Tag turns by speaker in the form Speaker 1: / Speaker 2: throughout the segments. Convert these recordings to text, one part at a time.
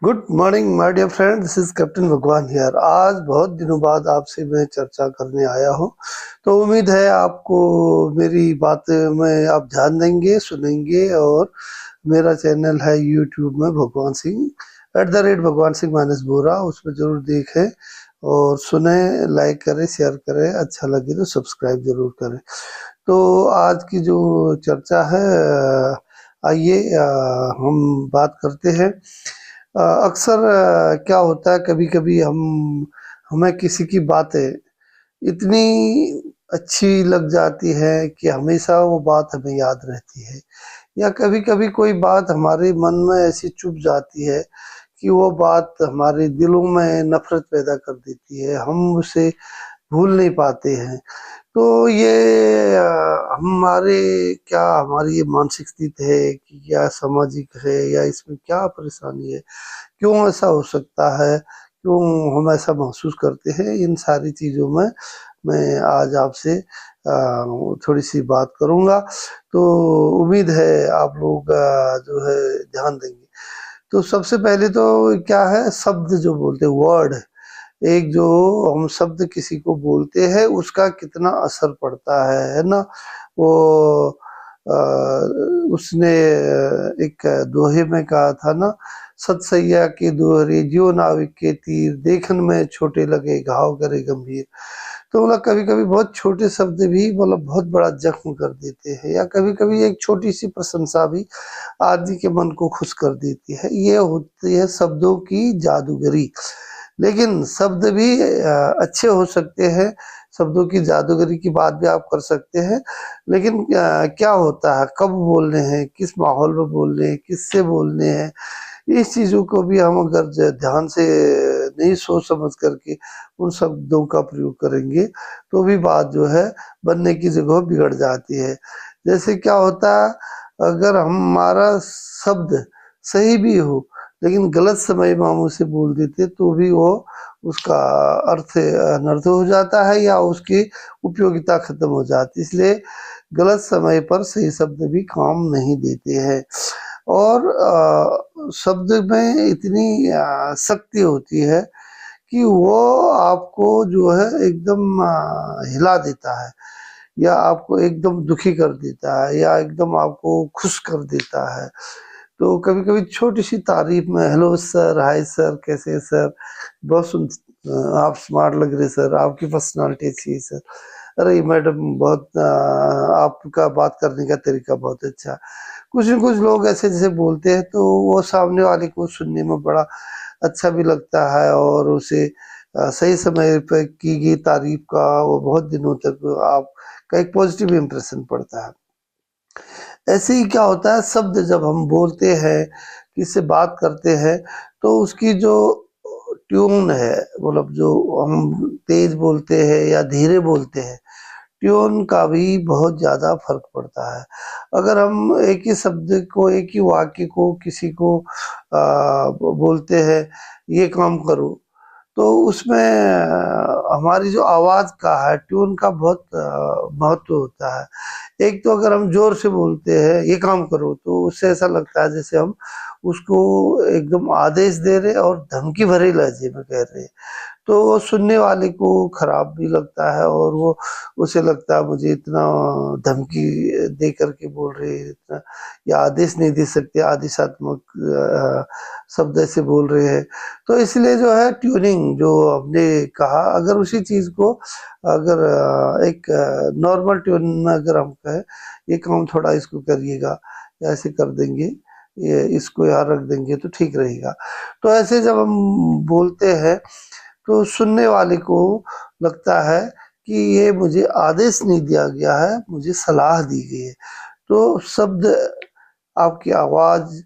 Speaker 1: Good morning my dear friend, this is captain Bhagwan here. आज बहुत दिनों बाद आपसे मैं चर्चा करने आया हूँ। तो उम्मीद है आपको मेरी बातें में आप ध्यान देंगे, सुनेंगे। और मेरा चैनल है यूट्यूब में भगवान सिंह @भगवान सिंह माइनस बोरा, उसमें जरूर देखें और सुने, लाइक करें, शेयर करें, अच्छा लगे तो सब्सक्राइब जरूर करें। तो आज की जो चर्चा है, आइए हम बात करते हैं। अक्सर क्या होता है, कभी कभी हमें किसी की बातें इतनी अच्छी लग जाती है कि हमेशा वो बात हमें याद रहती है। या कभी कभी कोई बात हमारे मन में ऐसी चुभ जाती है कि वो बात हमारे दिलों में नफरत पैदा कर देती है, हम उसे भूल नहीं पाते हैं। तो ये हमारे क्या हमारी ये मानसिक स्थिति है कि क्या सामाजिक है, या इसमें क्या परेशानी है, क्यों ऐसा हो सकता है, क्यों हम ऐसा महसूस करते हैं, इन सारी चीज़ों में मैं आज आपसे थोड़ी सी बात करूंगा। तो उम्मीद है आप लोग जो है ध्यान देंगे। तो सबसे पहले तो क्या है, शब्द जो बोलते हैं, वर्ड, एक जो हम शब्द किसी को बोलते हैं उसका कितना असर पड़ता है ना। वो अ, उसने एक दोहे में कहा था ना, सतसैया के दोहरे जियो नाविक के तीर, देखन में छोटे लगे घाव करे गंभीर। तो मतलब कभी कभी बहुत छोटे शब्द भी मतलब बहुत बड़ा जख्म कर देते हैं, या कभी कभी एक छोटी सी प्रशंसा भी आदमी के मन को खुश कर देती है। ये होती है शब्दों की जादूगरी। लेकिन शब्द भी अच्छे हो सकते हैं, शब्दों की जादूगरी की बात भी आप कर सकते हैं। लेकिन क्या होता है, कब बोलने हैं, किस माहौल में बोलने हैं, किससे बोलने हैं, इस चीज़ों को भी हम अगर ध्यान से नहीं सोच समझ करके उन शब्दों का प्रयोग करेंगे तो भी बात जो है बनने की जगह बिगड़ जाती है। जैसे क्या होता है, अगर हमारा शब्द सही भी हो लेकिन गलत समय में हम उसे बोल देते तो भी वो उसका अर्थ अनर्थ हो जाता है, या उसकी उपयोगिता खत्म हो जाती है। इसलिए गलत समय पर सही शब्द भी काम नहीं देते हैं। और शब्द में इतनी शक्ति होती है कि वो आपको जो है एकदम हिला देता है, या आपको एकदम दुखी कर देता है, या एकदम आपको खुश कर देता है। तो कभी कभी छोटी सी तारीफ में, हेलो सर, हाय सर, कैसे हैं सर, बहुत आप स्मार्ट लग रहे सर, आपकी पर्सनालिटी अच्छी है सर, अरे मैडम बहुत आपका बात करने का तरीका बहुत अच्छा है। कुछ न कुछ लोग ऐसे जैसे बोलते हैं तो वो सामने वाले को सुनने में बड़ा अच्छा भी लगता है, और उसे सही समय पे की गई तारीफ का वो बहुत दिनों तक आपका एक पॉजिटिव इम्प्रेशन पड़ता है। ऐसे ही क्या होता है, शब्द जब हम बोलते हैं, किसी से बात करते हैं, तो उसकी जो ट्यून है, मतलब जो हम तेज बोलते हैं या धीरे बोलते हैं, ट्यून का भी बहुत ज़्यादा फर्क पड़ता है। अगर हम एक ही शब्द को, एक ही वाक्य को किसी को बोलते हैं, ये काम करो, तो उसमें हमारी जो आवाज़ का है, ट्यून का बहुत महत्व होता है। एक तो अगर हम जोर से बोलते हैं ये काम करो, तो उससे ऐसा लगता है जैसे हम उसको एकदम आदेश दे रहे और धमकी भरे लहजे में कह रहे हैं। तो वो सुनने वाले को खराब भी लगता है, और वो उसे लगता है मुझे इतना धमकी दे करके बोल रहे हैं, इतना या आदेश नहीं दे सकते, आदेशात्मक शब्द ऐसे बोल रहे हैं। तो इसलिए जो है ट्यूनिंग जो हमने कहा, अगर उसी चीज़ को अगर एक नॉर्मल ट्यून में अगर हम कहें, ये काम थोड़ा इसको करिएगा, या ऐसे कर देंगे, ये इसको यहाँ रख देंगे तो ठीक रहेगा। तो ऐसे जब हम बोलते हैं तो सुनने वाले को लगता है कि ये मुझे आदेश नहीं दिया गया है, मुझे सलाह दी गई है। तो शब्द, आपकी आवाज़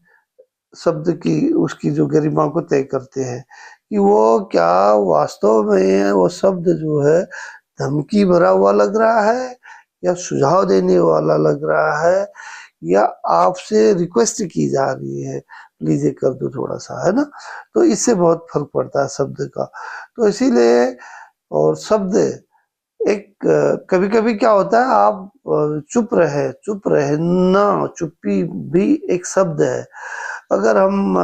Speaker 1: शब्द की उसकी जो गरिमा को तय करते हैं कि वो क्या वास्तव में वो शब्द जो है धमकी भरा हुआ लग रहा है, या सुझाव देने वाला लग रहा है, या आपसे रिक्वेस्ट की जा रही है, प्लीज ये कर दो थोड़ा सा, है ना। तो इससे बहुत फर्क पड़ता है शब्द का। तो इसीलिए, और शब्द एक कभी कभी क्या होता है, आप चुप रहे, चुप रहना, चुप्पी भी एक शब्द है। अगर हम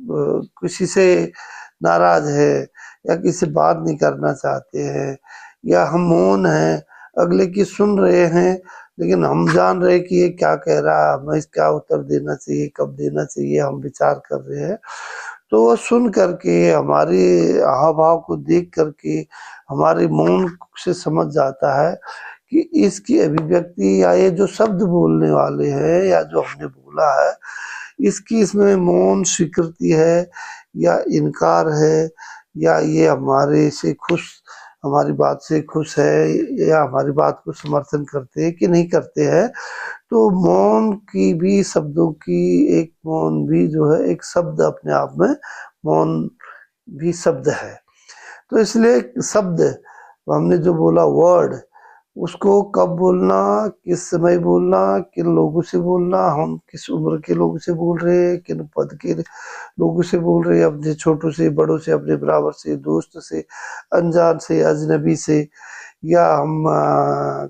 Speaker 1: किसी से नाराज है या किसी से बात नहीं करना चाहते हैं, या हम मौन हैं, अगले की सुन रहे हैं लेकिन हम जान रहे हैं कि ये क्या कह रहा है, हमें इसका उत्तर देना चाहिए, कब देना चाहिए, हम विचार कर रहे हैं। तो वो सुन करके, हमारे हाव भाव को देख करके, हमारे मौन से समझ जाता है कि इसकी अभिव्यक्ति या ये जो शब्द बोलने वाले हैं या जो हमने बोला है, इसकी इसमें मौन स्वीकृति है या इनकार है, या ये हमारे से खुश, हमारी बात से खुश है, या हमारी बात को समर्थन करते हैं कि नहीं करते हैं। तो मौन की भी, शब्दों की एक, मौन भी जो है एक शब्द अपने आप में, मौन भी शब्द है। तो इसलिए शब्द, हमने जो बोला वर्ड, उसको कब बोलना, किस समय बोलना, किन लोगों से बोलना, हम किस उम्र के लोगों से बोल रहे हैं, किन पद के लोगों से बोल रहे हैं, अपने छोटों से, बड़ों से, अपने बराबर से, दोस्त से, अनजान से, अजनबी से, या हम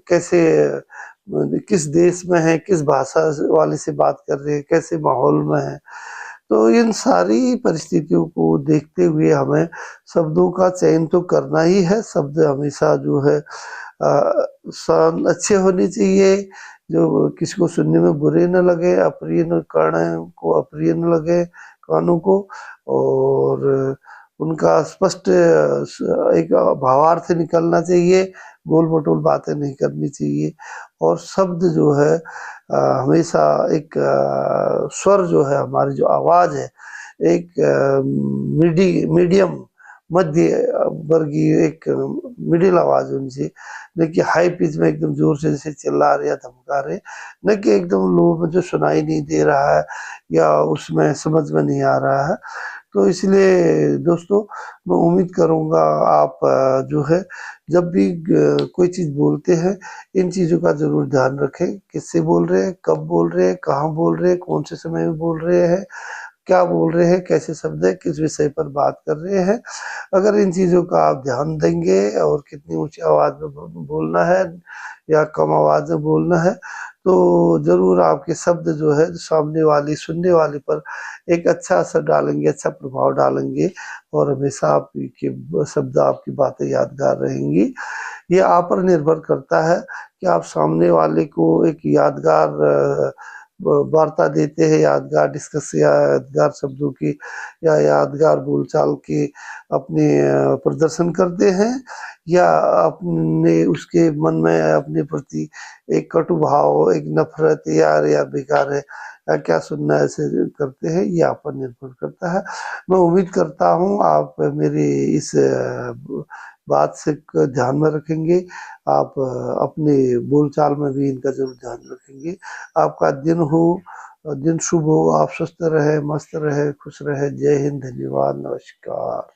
Speaker 1: कैसे, किस देश में हैं, किस भाषा वाले से बात कर रहे हैं, कैसे माहौल में है। तो इन सारी परिस्थितियों को देखते हुए हमें शब्दों का चयन तो करना ही है। शब्द हमेशा जो है अच्छे होने चाहिए, जो किसी को सुनने में बुरे न लगे, अप्रिय न, कान को अप्रिय न लगे, कानों को, और उनका स्पष्ट एक भावार्थ निकलना चाहिए, गोल मटोल बातें नहीं करनी चाहिए। और शब्द जो है हमेशा एक स्वर जो है, हमारी जो आवाज है, एक मीडियम, मध्य वर्गीय, एक मिडिल आवाज होनी चाहिए, न कि हाई पिच में एकदम जोर से जैसे चिल्ला रहे या धमका रहे, न कि एकदम लो में जो सुनाई नहीं दे रहा है या उसमें समझ में नहीं आ रहा है। तो इसलिए दोस्तों, मैं उम्मीद करूंगा आप जो है जब भी कोई चीज बोलते हैं, इन चीजों का जरूर ध्यान रखें, किससे बोल रहे हैं, कब बोल रहे हैं, कहाँ बोल रहे हैं, कौन से समय में बोल रहे हैं, क्या बोल रहे हैं, कैसे शब्द है, किस विषय पर बात कर रहे हैं। अगर इन चीजों का आप ध्यान देंगे, और कितनी ऊंची आवाज में बोलना है या कम आवाज में बोलना है, तो जरूर आपके शब्द जो है सामने वाली, सुनने वाले पर एक अच्छा असर डालेंगे, अच्छा प्रभाव डालेंगे, और हमेशा आपके शब्द, आपकी बातें यादगार रहेंगी। ये आप पर निर्भर करता है कि आप सामने वाले को एक यादगार वार्ता देते हैं, यादगार डिस्कस, यादगार शब्दों की या यादगार बोलचाल के अपने प्रदर्शन करते हैं, या अपने उसके मन में अपने प्रति एक कटु भाव, एक नफरत, यार बेकार है, या क्या सुनना, ऐसे करते हैं। ये आप पर निर्भर करता है। मैं उम्मीद करता हूँ आप मेरी इस बात से ध्यान में रखेंगे, आप अपने बोलचाल में भी इनका जरूर ध्यान रखेंगे। आपका दिन शुभ हो, आप स्वस्थ रहे, मस्त रहे, खुश रहे। जय हिंद, धन्यवाद, नमस्कार।